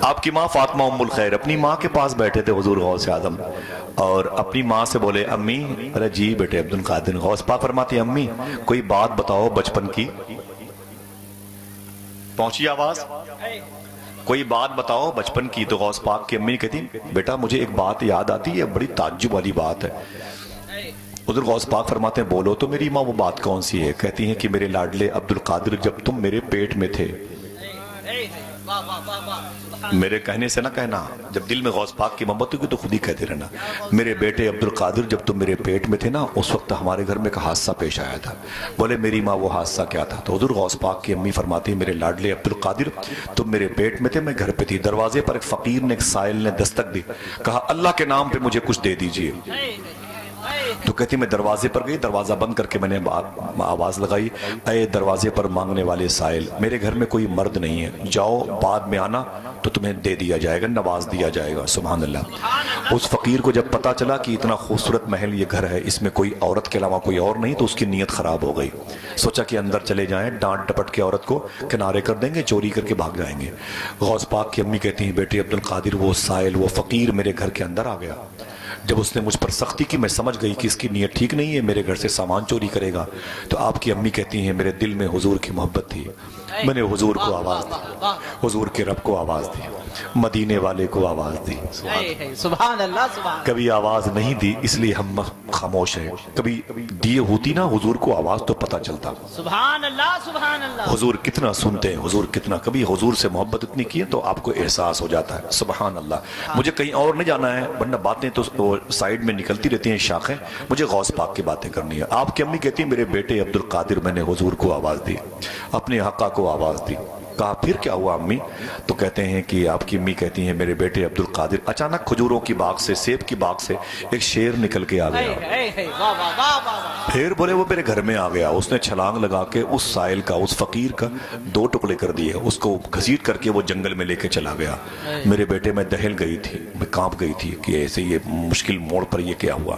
آپ کی ماں فاطمہ ام الخیر اپنی ماں کے پاس بیٹھے تھے حضور غوث اعظم، اور اپنی ماں سے بولے امی، ارے جی بیٹے عبد القادر، غوث پاک فرماتے ہیں امی کوئی بات بتاؤ بچپن کی. پہنچی آواز؟ کوئی بات بتاؤ بچپن کی. تو غوث پاک کی امی کہتی بیٹا مجھے ایک بات یاد آتی ہے، بڑی تعجب والی بات ہے. حضور غوث پاک فرماتے ہیں بولو. تو میری ماں وہ بات کون سی ہے؟ کہتی ہیں کہ میرے لاڈلے عبد القادر جب تم میرے پیٹ میں تھے، میرے کہنے سے نہ کہنا، جب دل میں غوث پاک کی محبت ہوگی تو خود ہی کہتے رہنا، میرے بیٹے عبد القادر جب تم میرے پیٹ میں تھے نا، اس وقت ہمارے گھر میں ایک حادثہ پیش آیا تھا. بولے میری ماں وہ حادثہ کیا تھا؟ تو حضور غوث پاک کی امی فرماتی ہیں میرے لاڈلے عبد القادر تم میرے پیٹ میں تھے، میں گھر پہ تھی، دروازے پر ایک فقیر نے، ایک سائل نے دستک دی، کہا اللہ کے نام پہ مجھے کچھ دے دیجئے. تو کہتی میں دروازے پر گئی، دروازہ بند کر کے میں نے آواز لگائی، اے دروازے پر مانگنے والے سائل، میرے گھر میں کوئی مرد نہیں ہے، جاؤ بعد میں آنا تو تمہیں دے دیا جائے گا، نواز دیا جائے گا. سبحان اللہ. اس فقیر کو جب پتا چلا کہ اتنا خوبصورت محل یہ گھر ہے، اس میں کوئی عورت کے علاوہ کوئی اور نہیں، تو اس کی نیت خراب ہو گئی. سوچا کہ اندر چلے جائیں، ڈانٹ ڈپٹ کے عورت کو کنارے کر دیں گے، چوری کر کے بھاگ جائیں گے. غوث پاک کی امی کہتی ہیں بیٹے عبد القادر وہ سائل، وہ فقیر میرے گھر کے اندر آ گیا. جب اس نے مجھ پر سختی کی، میں سمجھ گئی کہ اس کی نیت ٹھیک نہیں ہے، میرے گھر سے سامان چوری کرے گا. تو آپ کی امی کہتی ہیں میرے دل میں حضور کی محبت تھی، میں نے حضور کو آواز دی، حضور کے رب کو آواز دی، مدینے والے کو آواز دی. سبحان اللہ. کبھی آواز نہیں دی اس لیے ہم خاموش ہیں، کبھی دیے ہوتی نا حضور کو آواز تو پتہ چلتا. سبحان اللہ. سبحان اللہ. حضور کتنا سنتے ہیں، حضور کتنا، کبھی حضور سے محبت اتنی کی ہے تو آپ کو احساس ہو جاتا ہے. سبحان اللہ. مجھے کہیں اور نہیں جانا ہے، ورنہ باتیں تو سائیڈ میں نکلتی رہتی ہیں شاخیں، مجھے غوث پاک کی باتیں کرنی ہے. آپ کی امی کہتی ہیں میرے بیٹے عبد القادر میں نے حضور کو آواز دی، اپنے حقہ کو آواز دی. کہا پھر کیا ہوا امی؟ تو کہتے ہیں کہ آپ کی امی کہتی ہیں میرے بیٹے عبد القادر اچانک کھجوروں کی باغ سے، سیب کی باغ سے ایک شیر نکل کے آ گیا. پھر بولے وہ میرے گھر میں آ گیا، اس نے چھلانگ لگا کے اس سائل کا، اس فقیر کا 2 ٹکڑے کر دیے، اس کو گھسیٹ کر کے وہ جنگل میں لے کے چلا گیا. میرے بیٹے میں دہل گئی تھی، میں کانپ گئی تھی کہ ایسے یہ مشکل موڑ پر یہ کیا ہوا.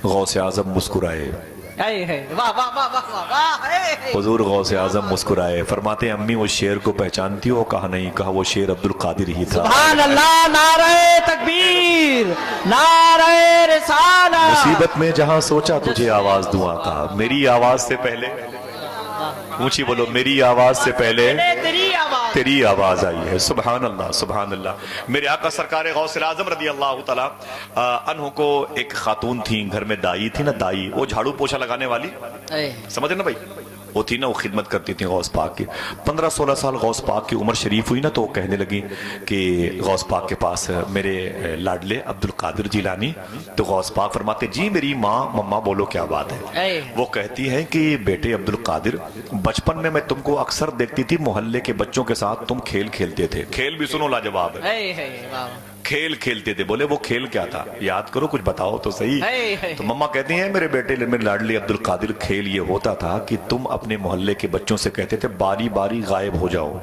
غوث اعظم مسکرائے، حضور غوث اعظم مسکرائے، فرماتے ہیں امی وہ شیر کو پہچانتی ہو؟ کہا نہیں. کہا وہ شیر عبد القادر ہی تھا. سبحان اللہ. نعرہ تکبیر، نعرہ رسالہ. مصیبت میں جہاں سوچا تجھے آواز دوں آقا، میری آواز سے پہلے، اونچی بولو، میری آواز سے پہلے تیری آواز آئی ہے. سبحان اللہ. سبحان اللہ. میرے آقا سرکار غوث اعظم رضی اللہ تعالیٰ عنہ کو ایک خاتون تھی، گھر میں دائی تھی نا، دائی، وہ جھاڑو پوچھا لگانے والی، سمجھے نا بھائی، وہ تھی نا، وہ خدمت کرتی تھی غوث پاک کی. 15-16 سال غوث پاک کی عمر شریف ہوئی نا، تو وہ کہنے لگی کہ غوث پاک کے پاس میرے لاڈلے عبد القادر جیلانی. تو غوث پاک فرماتے جی میری ماں، مما بولو کیا بات ہے. وہ کہتی ہے کہ بیٹے عبد القادر بچپن میں تم کو اکثر دیکھتی تھی، محلے کے بچوں کے ساتھ تم کھیل کھیلتے تھے. کھیل بھی سنو لاجواب ہے، کھیل کھیلتے تھے. بولے وہ کھیل کیا تھا؟ یاد کرو، کچھ بتاؤ تو صحیح. تو مما کہتی ہیں میرے بیٹے میرے لاڈلے عبد القادر کھیل یہ ہوتا تھا کہ تم اپنے محلے کے بچوں سے کہتے تھے باری باری غائب ہو جاؤ،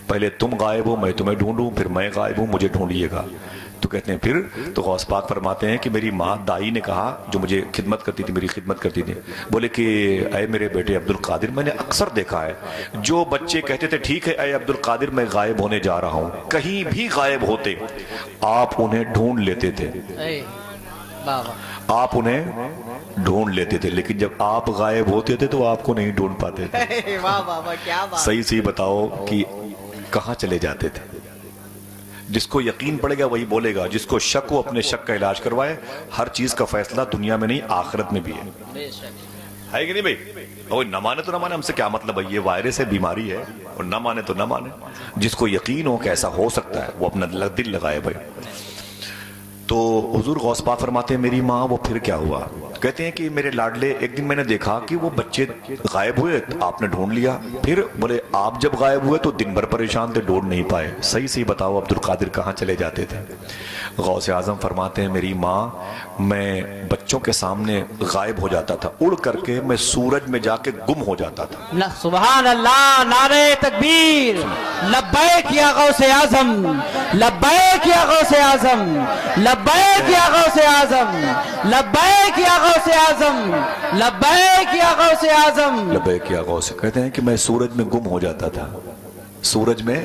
پہلے تم غائب ہو میں تمہیں ڈھونڈوں، پھر میں غائب ہوں مجھے ڈھونڈیے گا. تو کہتے ہیں پھر، تو غوث پاک فرماتے ہیں کہ میری ماں دائی نے کہا، جو مجھے خدمت کرتی تھی، میری خدمت کرتی تھی، بولے کہ اے میرے بیٹے عبد القادر میں نے اکثر دیکھا ہے جو بچے کہتے تھے ٹھیک ہے اے عبد القادر میں غائب ہونے جا رہا ہوں، کہیں بھی غائب ہوتے آپ انہیں ڈھونڈ لیتے تھے، آپ انہیں ڈھونڈ لیتے تھے، لیکن جب آپ غائب ہوتے تھے تو آپ کو نہیں ڈھونڈ پاتے تھے. صحیح صحیح بتاؤ کہ کہاں چلے جاتے تھے. جس کو یقین پڑے گا وہی بولے گا، جس کو شک ہو اپنے شک کا علاج کروائے. ہر چیز کا فیصلہ دنیا میں نہیں آخرت میں بھی ہے کہ نہیں بھائی؟ اور نہ مانے تو نہ مانے، ہم سے کیا مطلب ہے، یہ وائرس ہے، بیماری ہے، اور نہ مانے تو نہ مانے. جس کو یقین ہو کہ ایسا ہو سکتا ہے وہ اپنا دل لگائے بھائی. تو حضور غوث پاک فرماتے ہیں میری ماں وہ پھر کیا ہوا؟ کہتے ہیں کہ میرے لاڈلے ایک دن میں نے دیکھا کہ وہ بچے غائب ہوئے، آپ نے ڈھونڈ لیا. پھر بولے آپ جب غائب ہوئے تو دن بھر پریشان تھے، ڈھونڈ نہیں پائے. صحیح صحیح بتاؤ عبد القادر کہاں چلے جاتے تھے؟ غوث اعظم فرماتے ہیں میری ماں میں بچوں کے سامنے غائب ہو جاتا تھا، اڑ کر کے میں سورج میں جا کے گم ہو جاتا تھا. سبحان اللہ. نعرہ تکبیر. لبیک یا غوث اعظم، لبیک یا غوث اعظم، لبیک یا غوث اعظم، لبیک یا غوث اعظم، لبیک یا غوث اعظم، لبیک یا غوث. کہتے ہیں کہ میں سورج میں گم ہو جاتا تھا، سورج میں